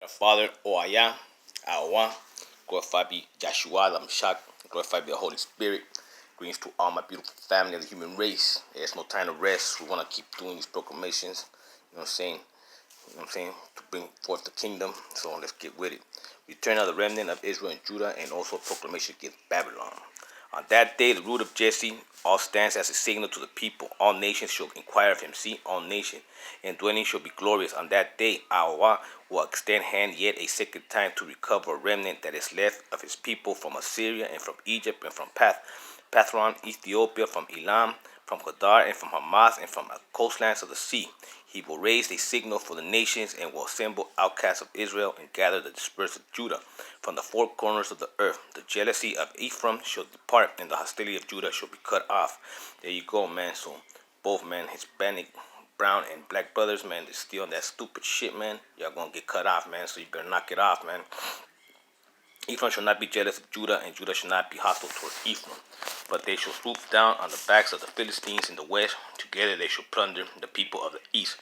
Father, Oaya, Awa, glorified be Joshua, the Meshach, glorified be the Holy Spirit. Greetings to all my beautiful family of the human race. There's no time to rest. We want to keep doing these proclamations, to bring forth the kingdom. So let's get with it. Return of the remnant of Israel and Judah, and also proclamation against Babylon. On that day, the root of Jesse all stands as a signal to the people. All nations shall inquire of him. See, all nations and dwelling shall be glorious. On that day, Awa will extend hand yet a second time to recover a remnant that is left of his people from Assyria and from Egypt and from Pathron, Ethiopia, from Elam, from Kedar and from Hamath and from the coastlands of the sea. He will raise a signal for the nations and will assemble outcasts of Israel and gather the dispersed of Judah from the four corners of the earth. The jealousy of Ephraim shall depart and the hostility of Judah shall be cut off. There you go, man. So both, man, Hispanic, brown, and black brothers, man, they're still on that stupid shit, man. Y'all gonna get cut off, man. So you better knock it off, man. Ephraim shall not be jealous of Judah, and Judah shall not be hostile toward Ephraim. But they shall swoop down on the backs of the Philistines in the west. Together they shall plunder the people of the east.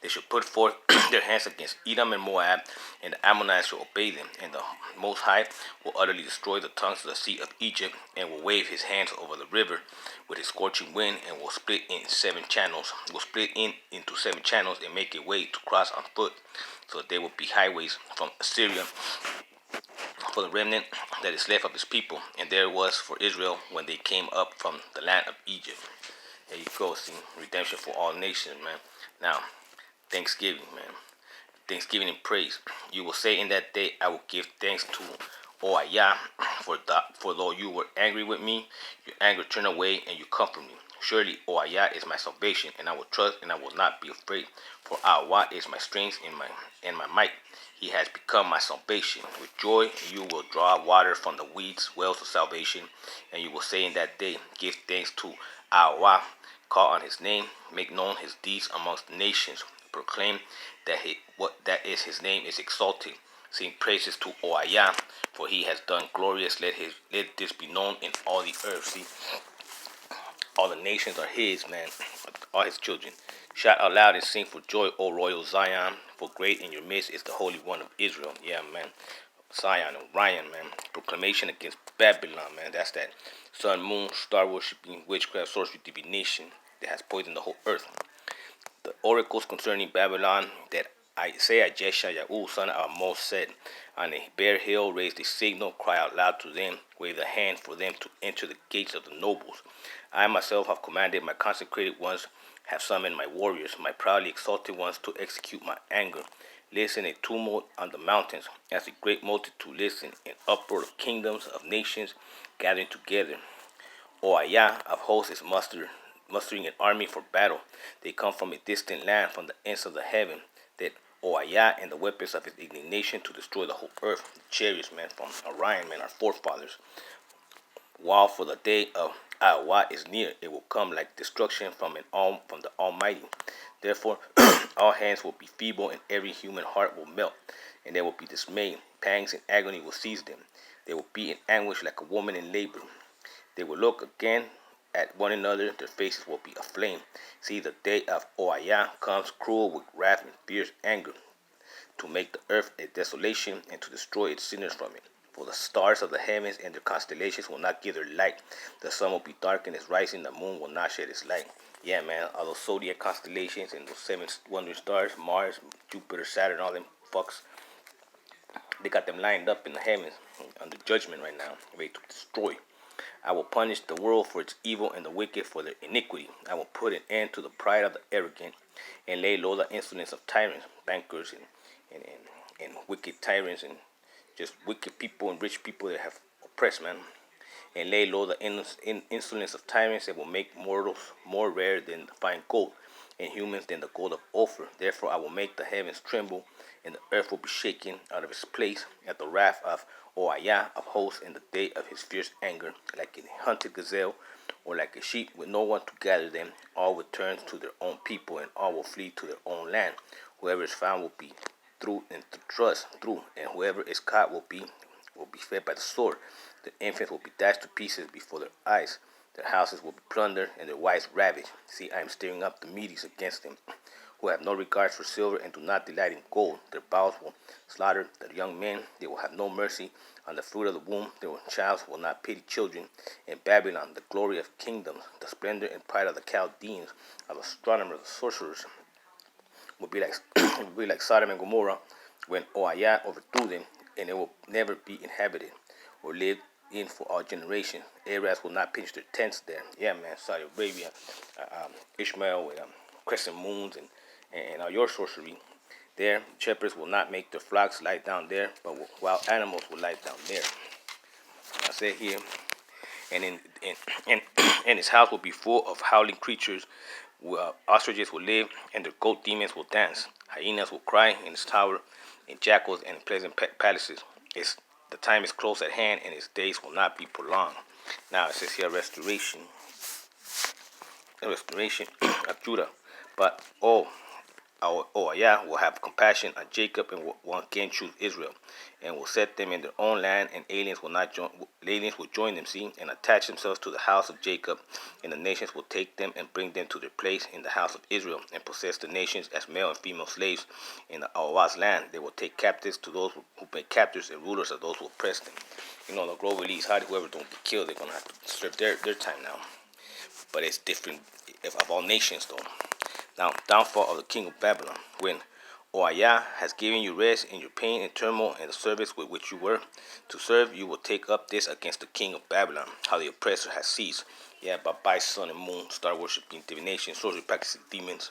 They shall put forth their hands against Edom and Moab, and the Ammonites shall obey them. And the Most High will utterly destroy the tongues of the sea of Egypt, and will wave his hands over the river with his scorching wind, and will split in 7 channels. Will split into 7 channels and make a way to cross on foot. So they will be highways from Assyria for the remnant that is left of his people, and there was for Israel when they came up from the land of Egypt. There you go, see, redemption for all nations, man. Now, Thanksgiving, man. Thanksgiving and praise. You will say in that day, I will give thanks to Oaya, for though you were angry with me, your anger turned away and you comfort me. Surely Oaya is my salvation, and I will trust and I will not be afraid. For Awa is my strength and my might. He has become my salvation. With joy you will draw water from the weeds, wells of salvation. And you will say in that day, give thanks to Awa, call on his name, make known his deeds amongst the nations, proclaim that his name is exalted. Sing praises to Oaya, for he has done glorious. Let this be known in all the earth. See, all the nations are his, man, all his children. Shout out loud and sing for joy, O royal Zion, for great in your midst is the Holy One of Israel. Yeah, man. Zion, Orion, man. Proclamation against Babylon, man. That's that sun, moon, star worshipping, witchcraft, sorcery, divination that has poisoned the whole earth. The oracles concerning Babylon that Isaiah Jeshayahu, son of Amos, said, on a bare hill raise a signal, cry out loud to them, wave the hand for them to enter the gates of the nobles. I myself have commanded my consecrated ones, have summoned my warriors, my proudly exalted ones, to execute my anger. Listen, a tumult on the mountains, as a great multitude listen, an uproar of kingdoms, of nations gathering together. Oaya of hosts is mustering an army for battle. They come from a distant land, from the ends of the heaven. That Oaya and the weapons of his indignation to destroy the whole earth. The chariots, man, from Orion, man, our forefathers. While for the day of Awa is near, it will come like destruction from the Almighty. Therefore, all hands will be feeble, and every human heart will melt, and they will be dismayed. Pangs and agony will seize them. They will be in anguish like a woman in labor. They will look again at one another, their faces will be aflame. See, the day of Oaya comes cruel with wrath and fierce anger, to make the earth a desolation and to destroy its sinners from it. For the stars of the heavens and their constellations will not give their light. The sun will be dark in its rising, the moon will not shed its light. Yeah, man, all those zodiac constellations and those 7 wondrous stars, Mars, Jupiter, Saturn, all them fucks, they got them lined up in the heavens under judgment right now, ready to destroy. I will punish the world for its evil and the wicked for their iniquity. I will put an end to the pride of the arrogant and lay low the insolence of tyrants, bankers, and wicked tyrants, and just wicked people and rich people that have oppressed, man. And lay low the insolence of tyrants that will make mortals more rare than the fine gold, and humans than the gold of Ophir. Therefore I will make the heavens tremble, and the earth will be shaken out of its place at the wrath of Oaya of hosts in the day of his fierce anger, like a hunted gazelle, or like a sheep with no one to gather them. All will turn to their own people, and all will flee to their own land. Whoever is found will be through and thrust through, and whoever is caught will be fed by the sword. The infants will be dashed to pieces before their eyes. Their houses will be plundered, and their wives ravaged. See, I am stirring up the Medes against them. who have no regard for silver and do not delight in gold. Their bowels will slaughter the young men. They will have no mercy on the fruit of the womb. Their child will not pity children. In Babylon, the glory of kingdoms, the splendor and pride of the Chaldeans, of astronomers, the sorcerers, will be like will be like Sodom and Gomorrah when Oayah overthrew them, and it will never be inhabited or lived in for all generations. Arabs will not pitch their tents there. Yeah, man, Saudi Arabia, Ishmael with crescent moons and all your sorcery. There, shepherds will not make their flocks lie down there, but wild animals will lie down there. I say here, and in and his house will be full of howling creatures. Ostriches will live, and the goat demons will dance. Hyenas will cry in his tower, and jackals in pleasant palaces. The time is close at hand, and his days will not be prolonged. Now it says here restoration of Judah. But Yah will have compassion on Jacob and will again choose Israel, and will set them in their own land, and aliens will join them, and attach themselves to the house of Jacob, and the nations will take them and bring them to their place in the house of Israel, and possess the nations as male and female slaves in the Awaz land. They will take captives to those who make captors, and rulers of those who oppress them. The global elites, whoever don't get killed, they're gonna have to serve their time now. But it's different of all nations, though. Now, downfall of the king of Babylon. When Oayah has given you rest in your pain and turmoil and the service with which you were to serve, you will take up this against the king of Babylon, how the oppressor has ceased. Yeah, but by sun and moon, start worshiping divination, sorcery, practicing demons,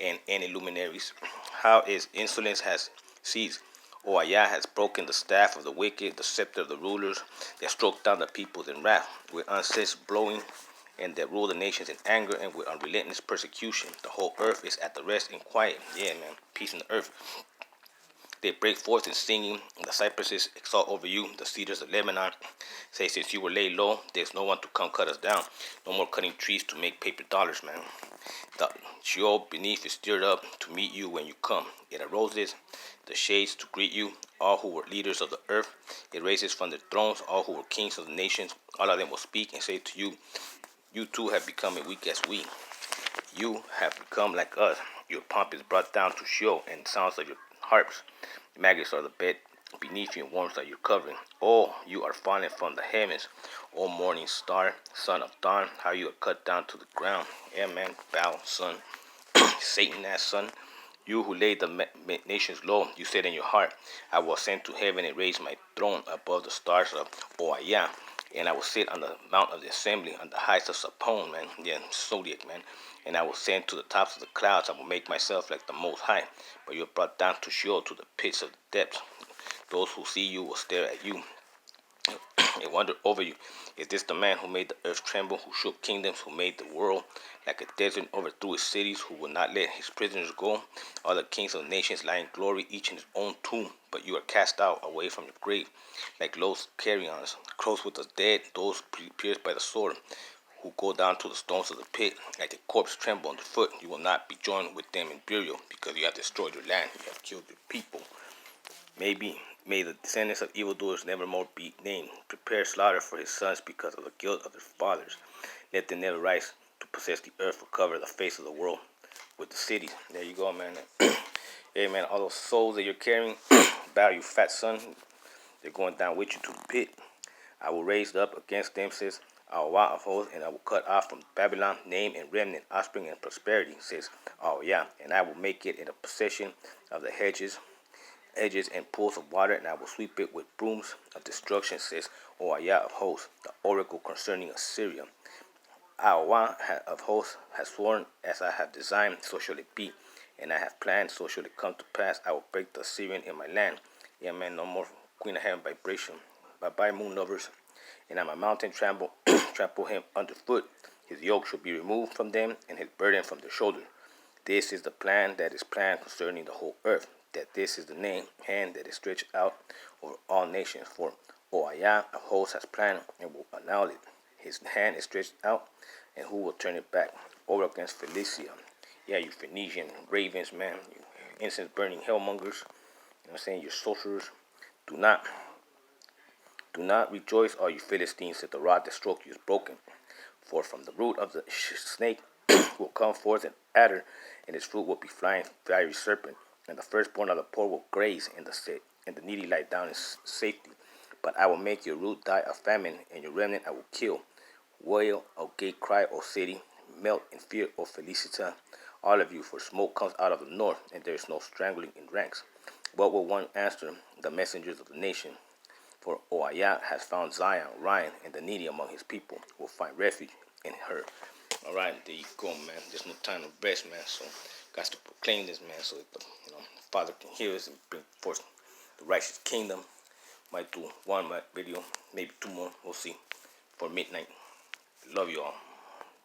and luminaries. How his insolence has ceased. Oayah has broken the staff of the wicked, the scepter of the rulers, that struck down the peoples in wrath, with unceased blowing, and that rule the nations in anger and with unrelenting persecution. The whole earth is at the rest and quiet. Yeah, man, peace in the earth. They break forth in singing. The cypresses exalt over you. The cedars of Lebanon say, since you were laid low, there's no one to come cut us down. No more cutting trees to make paper dollars, man. The Sheol beneath is stirred up to meet you when you come. It aroses the shades to greet you, all who were leaders of the earth. It raises from their thrones all who were kings of the nations. All of them will speak and say to you, you too have become as weak as we. You have become like us. Your pomp is brought down to Sheol, and sounds of your harps. Maggots are the bed beneath you, and worms are your covering. Oh, you are fallen from the heavens. O morning star, son of dawn, how you are cut down to the ground. Yeah, man, bow, son. Satan, that son. You who laid the nations low, you said in your heart, I will ascend to heaven and raise my throne above the stars of Oayah. And I will sit on the mount of the assembly, on the heights of Sapon, man, Zodiac, man. And I will ascend to the tops of the clouds. I will make myself like the Most High. But you are brought down to Sheol, to the pits of the depths. Those who see you will stare at you and wonder over you. Is this the man who made the earth tremble, who shook kingdoms, who made the world like a desert, overthrew his cities, who would not let his prisoners go? All the kings of the nations lie in glory, each in his own tomb. But you are cast out away from your grave, like lost carrions, close with the dead, those pierced by the sword, who go down to the stones of the pit, like a corpse tremble underfoot. You will not be joined with them in burial, because you have destroyed your land, you have killed your people. May the descendants of evildoers nevermore be named. Prepare slaughter for his sons because of the guilt of their fathers. Let them never rise to possess the earth or cover the face of the world with the cities. There you go, man. Hey, man, all those souls that you're carrying, bow, you fat son. They're going down with you to the pit. I will raise up against them, says Yahweh of hosts, and I will cut off from Babylon name and remnant, offspring and prosperity, says Yahweh, and I will make it in a possession of the hedges and pools of water, and I will sweep it with brooms of destruction, says Yahweh of hosts, the oracle concerning Assyria. Yahweh of hosts has sworn, as I have designed, so shall it be, and I have planned, so shall it come to pass. I will break the Assyrian in my land. Yeah, man, no more Queen of Heaven vibration. Bye-bye, moon lovers. And on my mountain trample him underfoot. His yoke shall be removed from them, and his burden from their shoulder. This is the plan that is planned concerning the whole earth, that this is the hand that is stretched out over all nations. For Oayah of hosts has planned and will annul it. His hand is stretched out, and who will turn it back? Over against Philistia. Yeah, you Phoenician ravens, man. You incense burning hellmongers. You know what I'm saying? You sorcerers. Do not rejoice, all you Philistines, that the rod that struck you is broken. For from the root of the snake will come forth an adder, and his fruit will be flying fiery serpent. And the firstborn of the poor will graze in the sick, and the needy lie down in safety. But I will make your root die of famine, and your remnant I will kill. Wail, O gate, cry, O city, melt in fear, O Felicita, all of you, for smoke comes out of the north, and there is no strangling in ranks. What will one answer the messengers of the nation? For Oayah has found Zion, Ryan, and the needy among his people will find refuge in her. All right, there you go, man. There's no time to rest, man. So, got to proclaim this, man, so the Father can hear us and bring forth the righteous kingdom. Might do one video, maybe two more. We'll see. For midnight. Love you all.